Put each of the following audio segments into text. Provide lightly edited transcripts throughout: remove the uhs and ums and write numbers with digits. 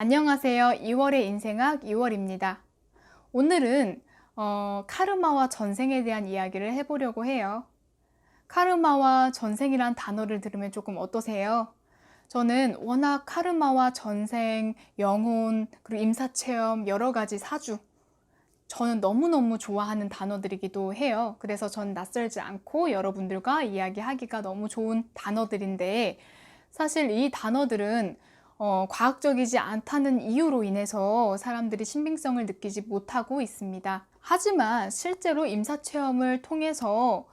안녕하세요. 2월의 인생학 2월입니다. 오늘은 카르마와 전생에 대한 이야기를 해보려고 해요. 카르마와 전생이란 단어를 들으면 조금 어떠세요? 저는 워낙 카르마와 전생, 영혼, 그리고 임사체험, 여러 가지 사주, 저는 너무너무 좋아하는 단어들이기도 해요. 그래서 전 낯설지 않고 여러분들과 이야기하기가 너무 좋은 단어들인데, 사실 이 단어들은 과학적이지 않다는 이유로 인해서 사람들이 신빙성을 느끼지 못하고 있습니다. 하지만 실제로 임사체험을 통해서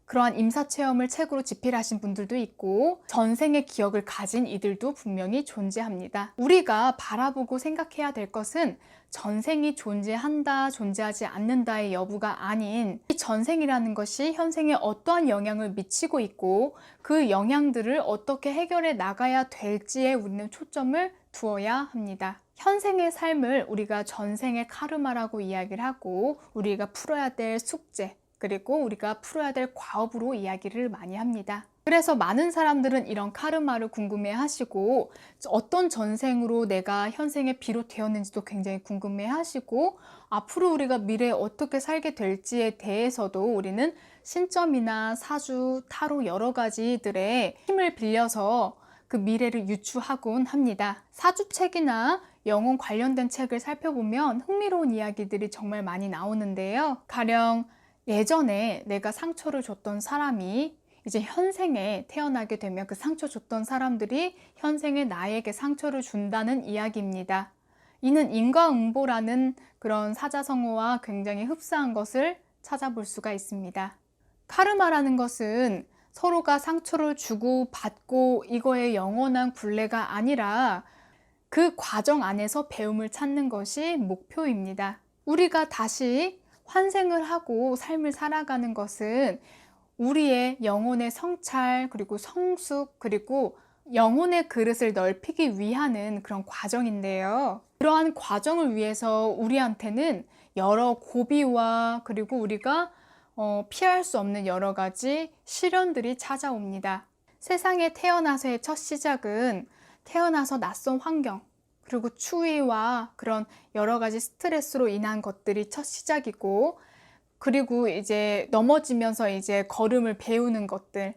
그러한 임사체험을 책으로 집필하신 분들도 있고 전생의 기억을 가진 이들도 분명히 존재합니다. 우리가 바라보고 생각해야 될 것은 전생이 존재한다, 존재하지 않는다의 여부가 아닌 이 전생이라는 것이 현생에 어떠한 영향을 미치고 있고 그 영향들을 어떻게 해결해 나가야 될지에 우리는 초점을 두어야 합니다. 현생의 삶을 우리가 전생의 카르마라고 이야기를 하고 우리가 풀어야 될 숙제, 그리고 우리가 풀어야 될 과업으로 이야기를 많이 합니다. 그래서 많은 사람들은 이런 카르마를 궁금해 하시고 어떤 전생으로 내가 현생에 비롯되었는지도 굉장히 궁금해 하시고 앞으로 우리가 미래에 어떻게 살게 될지에 대해서도 우리는 신점이나 사주, 타로 여러 가지들의 힘을 빌려서 그 미래를 유추하곤 합니다. 사주책이나 영혼 관련된 책을 살펴보면 흥미로운 이야기들이 정말 많이 나오는데요. 가령 예전에 내가 상처를 줬던 사람이 이제 현생에 태어나게 되면 그 상처 줬던 사람들이 현생에 나에게 상처를 준다는 이야기입니다. 이는 인과응보라는 그런 사자성어와 굉장히 흡사한 것을 찾아볼 수가 있습니다. 카르마라는 것은 서로가 상처를 주고 받고 이거의 영원한 굴레가 아니라 그 과정 안에서 배움을 찾는 것이 목표입니다. 우리가 다시 환생을 하고 삶을 살아가는 것은 우리의 영혼의 성찰, 그리고 성숙, 그리고 영혼의 그릇을 넓히기 위한 그런 과정인데요. 그러한 과정을 위해서 우리한테는 여러 고비와 그리고 우리가 피할 수 없는 여러 가지 시련들이 찾아옵니다. 세상에 태어나서의 첫 시작은 태어나서 낯선 환경, 그리고 추위와 그런 여러 가지 스트레스로 인한 것들이 첫 시작이고, 그리고 이제 넘어지면서 이제 걸음을 배우는 것들,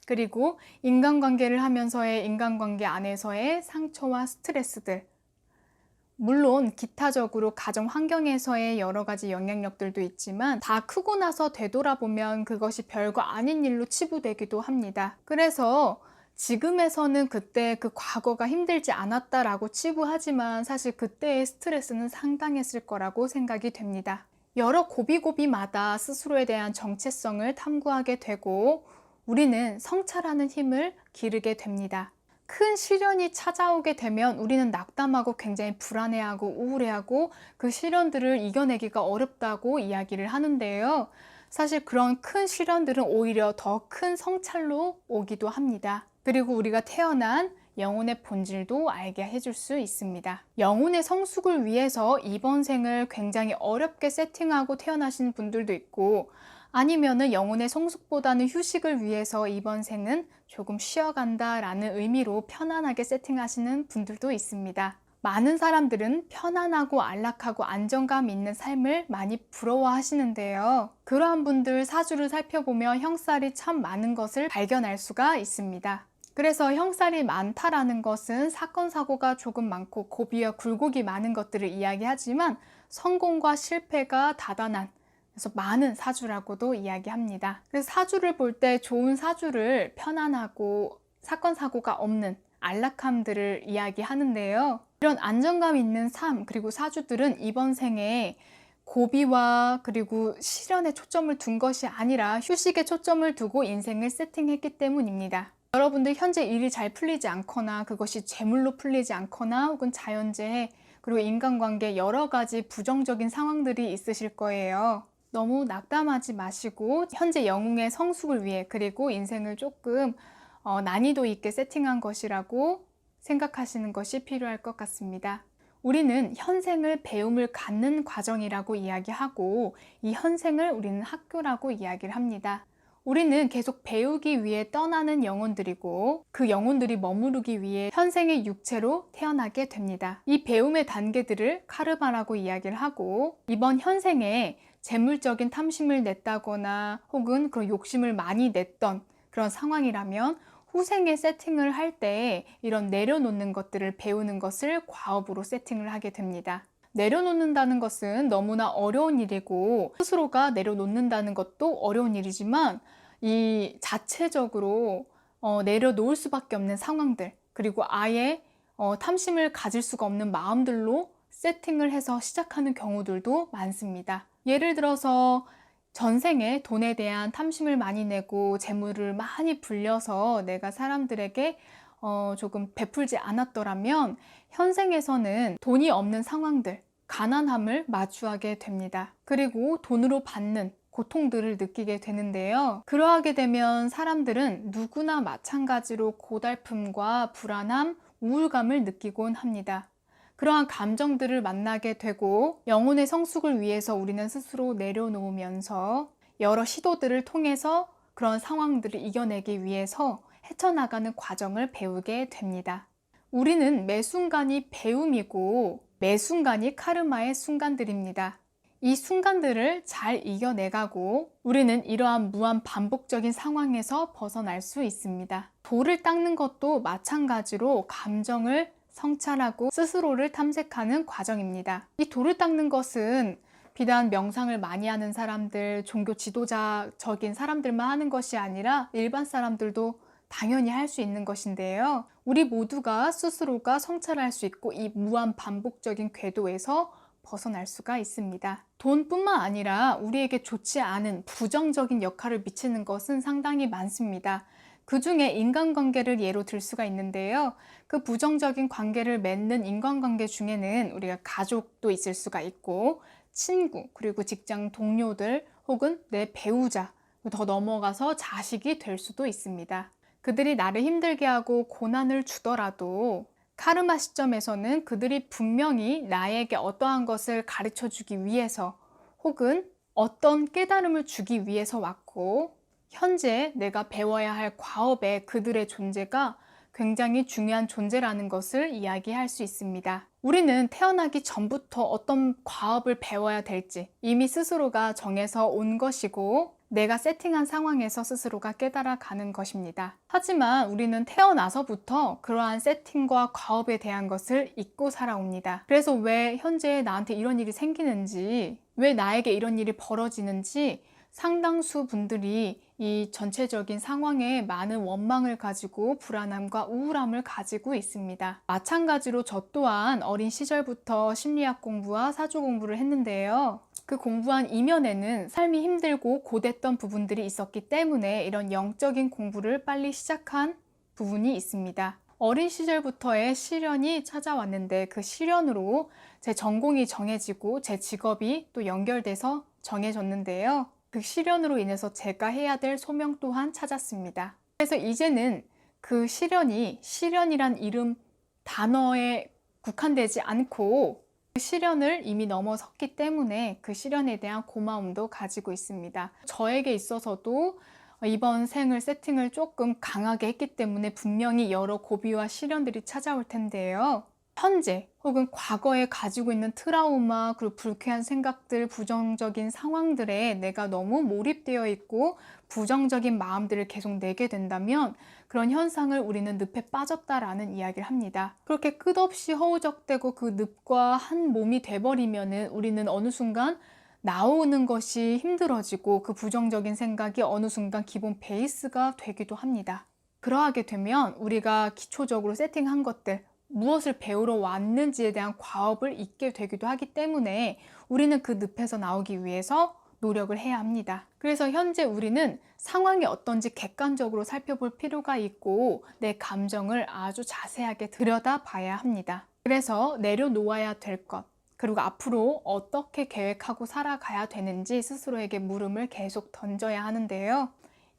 그리고 인간관계를 하면서의 인간관계 안에서의 상처와 스트레스들, 물론 기타적으로 가정 환경에서의 여러 가지 영향력들도 있지만 다 크고 나서 되돌아보면 그것이 별거 아닌 일로 치부되기도 합니다. 그래서 지금에서는 그때 그 과거가 힘들지 않았다라고 치부하지만 사실 그때의 스트레스는 상당했을 거라고 생각이 됩니다. 여러 고비고비마다 스스로에 대한 정체성을 탐구하게 되고 우리는 성찰하는 힘을 기르게 됩니다. 큰 시련이 찾아오게 되면 우리는 낙담하고 굉장히 불안해하고 우울해하고 그 시련들을 이겨내기가 어렵다고 이야기를 하는데요. 사실 그런 큰 시련들은 오히려 더 큰 성찰로 오기도 합니다. 그리고 우리가 태어난 영혼의 본질도 알게 해줄 수 있습니다. 영혼의 성숙을 위해서 이번 생을 굉장히 어렵게 세팅하고 태어나신 분들도 있고 아니면은 영혼의 성숙보다는 휴식을 위해서 이번 생은 조금 쉬어간다 라는 의미로 편안하게 세팅하시는 분들도 있습니다. 많은 사람들은 편안하고 안락하고 안정감 있는 삶을 많이 부러워하시는데요. 그러한 분들 사주를 살펴보면 형살이 참 많은 것을 발견할 수가 있습니다. 그래서 형살이 많다라는 것은 사건 사고가 조금 많고 고비와 굴곡이 많은 것들을 이야기하지만 성공과 실패가 다단한, 그래서 많은 사주라고도 이야기합니다. 그래서 사주를 볼 때 좋은 사주를 편안하고 사건 사고가 없는 안락함들을 이야기하는데요. 이런 안정감 있는 삶, 그리고 사주들은 이번 생에 고비와 그리고 시련에 초점을 둔 것이 아니라 휴식에 초점을 두고 인생을 세팅했기 때문입니다. 여러분들 현재 일이 잘 풀리지 않거나 그것이 재물로 풀리지 않거나 혹은 자연재해, 그리고 인간관계 여러 가지 부정적인 상황들이 있으실 거예요. 너무 낙담하지 마시고 현재 영웅의 성숙을 위해, 그리고 인생을 조금 난이도 있게 세팅한 것이라고 생각하시는 것이 필요할 것 같습니다. 우리는 현생을 배움을 갖는 과정이라고 이야기하고 이 현생을 우리는 학교라고 이야기를 합니다. 우리는 계속 배우기 위해 떠나는 영혼들이고 그 영혼들이 머무르기 위해 현생의 육체로 태어나게 됩니다. 이 배움의 단계들을 카르마라고 이야기를 하고 이번 현생에 재물적인 탐심을 냈다거나 혹은 그런 욕심을 많이 냈던 그런 상황이라면 후생에 세팅을 할 때 이런 내려놓는 것들을 배우는 것을 과업으로 세팅을 하게 됩니다. 내려놓는다는 것은 너무나 어려운 일이고 스스로가 내려놓는다는 것도 어려운 일이지만 이 자체적으로 내려놓을 수밖에 없는 상황들 그리고 아예 탐심을 가질 수가 없는 마음들로 세팅을 해서 시작하는 경우들도 많습니다. 예를 들어서 전생에 돈에 대한 탐심을 많이 내고 재물을 많이 불려서 내가 사람들에게 조금 베풀지 않았더라면 현생에서는 돈이 없는 상황들, 가난함을 마주하게 됩니다. 그리고 돈으로 받는 고통들을 느끼게 되는데요. 그러하게 되면 사람들은 누구나 마찬가지로 고달픔과 불안함, 우울감을 느끼곤 합니다. 그러한 감정들을 만나게 되고 영혼의 성숙을 위해서 우리는 스스로 내려놓으면서 여러 시도들을 통해서 그런 상황들을 이겨내기 위해서 헤쳐나가는 과정을 배우게 됩니다. 우리는 매 순간이 배움이고 매 순간이 카르마의 순간들입니다. 이 순간들을 잘 이겨내가고 우리는 이러한 무한 반복적인 상황에서 벗어날 수 있습니다. 돌을 닦는 것도 마찬가지로 감정을 성찰하고 스스로를 탐색하는 과정입니다. 이 돌을 닦는 것은 비단 명상을 많이 하는 사람들, 종교 지도자적인 사람들만 하는 것이 아니라 일반 사람들도 당연히 할 수 있는 것인데요. 우리 모두가 스스로가 성찰할 수 있고 이 무한 반복적인 궤도에서 벗어날 수가 있습니다. 돈뿐만 아니라 우리에게 좋지 않은 부정적인 역할을 미치는 것은 상당히 많습니다. 그 중에 인간관계를 예로 들 수가 있는데요. 그 부정적인 관계를 맺는 인간관계 중에는 우리가 가족도 있을 수가 있고 친구, 그리고 직장 동료들 혹은 내 배우자, 더 넘어가서 자식이 될 수도 있습니다. 그들이 나를 힘들게 하고 고난을 주더라도 카르마 시점에서는 그들이 분명히 나에게 어떠한 것을 가르쳐 주기 위해서 혹은 어떤 깨달음을 주기 위해서 왔고 현재 내가 배워야 할 과업에 그들의 존재가 굉장히 중요한 존재라는 것을 이야기할 수 있습니다. 우리는 태어나기 전부터 어떤 과업을 배워야 될지 이미 스스로가 정해서 온 것이고 내가 세팅한 상황에서 스스로가 깨달아 가는 것입니다. 하지만 우리는 태어나서부터 그러한 세팅과 과업에 대한 것을 잊고 살아옵니다. 그래서 왜 현재 나한테 이런 일이 생기는지, 왜 나에게 이런 일이 벌어지는지 상당수 분들이 이 전체적인 상황에 많은 원망을 가지고 불안함과 우울함을 가지고 있습니다. 마찬가지로 저 또한 어린 시절부터 심리학 공부와 사주 공부를 했는데요. 그 공부한 이면에는 삶이 힘들고 고됐던 부분들이 있었기 때문에 이런 영적인 공부를 빨리 시작한 부분이 있습니다. 어린 시절부터의 시련이 찾아왔는데 그 시련으로 제 전공이 정해지고 제 직업이 또 연결돼서 정해졌는데요. 그 시련으로 인해서 제가 해야 될 소명 또한 찾았습니다. 그래서 이제는 그 시련이 시련이란 이름 단어에 국한되지 않고 그 시련을 이미 넘어섰기 때문에 그 시련에 대한 고마움도 가지고 있습니다. 저에게 있어서도 이번 생을 세팅을 조금 강하게 했기 때문에 분명히 여러 고비와 시련들이 찾아올 텐데요. 현재 혹은 과거에 가지고 있는 트라우마 그리고 불쾌한 생각들, 부정적인 상황들에 내가 너무 몰입되어 있고 부정적인 마음들을 계속 내게 된다면 그런 현상을 우리는 늪에 빠졌다라는 이야기를 합니다. 그렇게 끝없이 허우적대고 그 늪과 한 몸이 돼버리면은 우리는 어느 순간 나오는 것이 힘들어지고 그 부정적인 생각이 어느 순간 기본 베이스가 되기도 합니다. 그러하게 되면 우리가 기초적으로 세팅한 것들, 무엇을 배우러 왔는지에 대한 과업을 잊게 되기도 하기 때문에 우리는 그 늪에서 나오기 위해서 노력을 해야 합니다. 그래서 현재 우리는 상황이 어떤지 객관적으로 살펴볼 필요가 있고 내 감정을 아주 자세하게 들여다봐야 합니다. 그래서 내려놓아야 될 것, 그리고 앞으로 어떻게 계획하고 살아가야 되는지 스스로에게 물음을 계속 던져야 하는데요.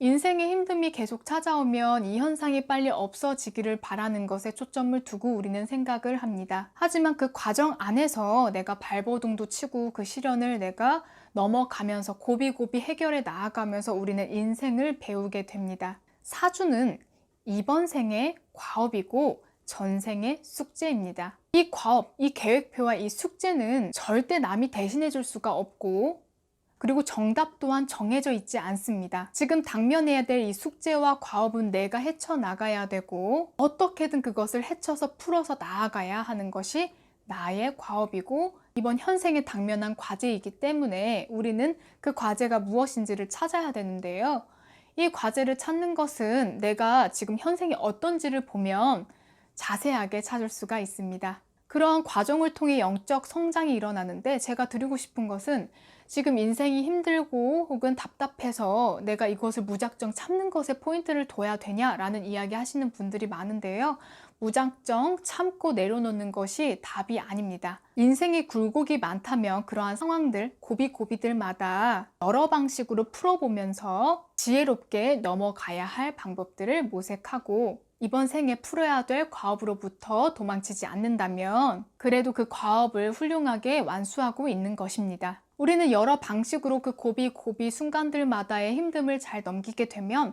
인생의 힘듦이 계속 찾아오면 이 현상이 빨리 없어지기를 바라는 것에 초점을 두고 우리는 생각을 합니다. 하지만 그 과정 안에서 내가 발버둥도 치고 그 시련을 내가 넘어가면서 고비고비 해결해 나아가면서 우리는 인생을 배우게 됩니다. 사주는 이번 생의 과업이고 전생의 숙제입니다. 이 과업, 이 계획표와 이 숙제는 절대 남이 대신해 줄 수가 없고, 그리고 정답 또한 정해져 있지 않습니다. 지금 당면해야 될 이 숙제와 과업은 내가 헤쳐나가야 되고, 어떻게든 그것을 헤쳐서 풀어서 나아가야 하는 것이 나의 과업이고, 이번 현생에 당면한 과제이기 때문에 우리는 그 과제가 무엇인지를 찾아야 되는데요. 이 과제를 찾는 것은 내가 지금 현생이 어떤지를 보면 자세하게 찾을 수가 있습니다. 그러한 과정을 통해 영적 성장이 일어나는데, 제가 드리고 싶은 것은 지금 인생이 힘들고 혹은 답답해서 내가 이것을 무작정 참는 것에 포인트를 둬야 되냐라는 이야기 하시는 분들이 많은데요. 무작정 참고 내려놓는 것이 답이 아닙니다. 인생이 굴곡이 많다면 그러한 상황들, 고비고비들마다 여러 방식으로 풀어보면서 지혜롭게 넘어가야 할 방법들을 모색하고, 이번 생에 풀어야 될 과업으로부터 도망치지 않는다면 그래도 그 과업을 훌륭하게 완수하고 있는 것입니다. 우리는 여러 방식으로 그 고비 순간들마다의 힘듦을 잘 넘기게 되면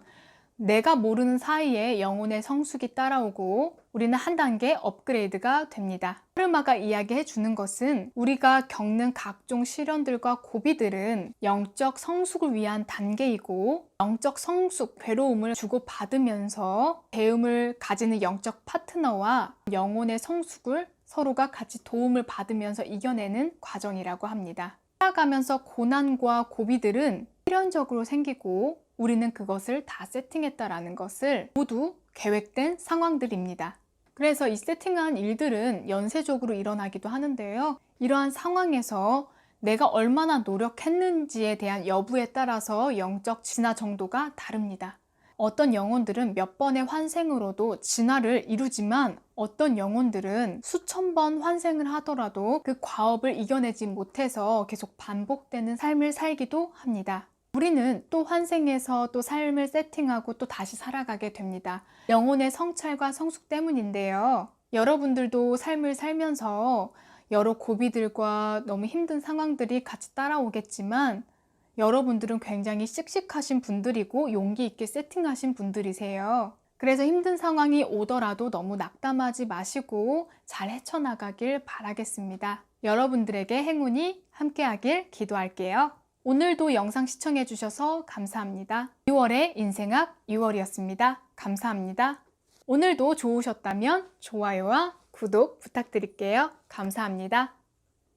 내가 모르는 사이에 영혼의 성숙이 따라오고 우리는 한 단계 업그레이드가 됩니다. 카르마가 이야기해 주는 것은 우리가 겪는 각종 시련들과 고비들은 영적 성숙을 위한 단계이고, 영적 성숙, 괴로움을 주고받으면서 배움을 가지는 영적 파트너와 영혼의 성숙을 서로가 같이 도움을 받으면서 이겨내는 과정이라고 합니다. 살아가면서 고난과 고비들은 필연적으로 생기고 우리는 그것을 다 세팅했다라는 것을 모두 계획된 상황들입니다. 그래서 이 세팅한 일들은 연쇄적으로 일어나기도 하는데요. 이러한 상황에서 내가 얼마나 노력했는지에 대한 여부에 따라서 영적 진화 정도가 다릅니다. 어떤 영혼들은 몇 번의 환생으로도 진화를 이루지만, 어떤 영혼들은 수천 번 환생을 하더라도 그 과업을 이겨내지 못해서 계속 반복되는 삶을 살기도 합니다. 우리는 또 환생해서 또 삶을 세팅하고 또 다시 살아가게 됩니다. 영혼의 성찰과 성숙 때문인데요. 여러분들도 삶을 살면서 여러 고비들과 너무 힘든 상황들이 같이 따라오겠지만, 여러분들은 굉장히 씩씩하신 분들이고 용기 있게 세팅하신 분들이세요. 그래서 힘든 상황이 오더라도 너무 낙담하지 마시고 잘 헤쳐나가길 바라겠습니다. 여러분들에게 행운이 함께하길 기도할게요. 오늘도 영상 시청해 주셔서 감사합니다. 6월의 인생학 6월이었습니다. 감사합니다. 오늘도 좋으셨다면 좋아요와 구독 부탁드릴게요. 감사합니다.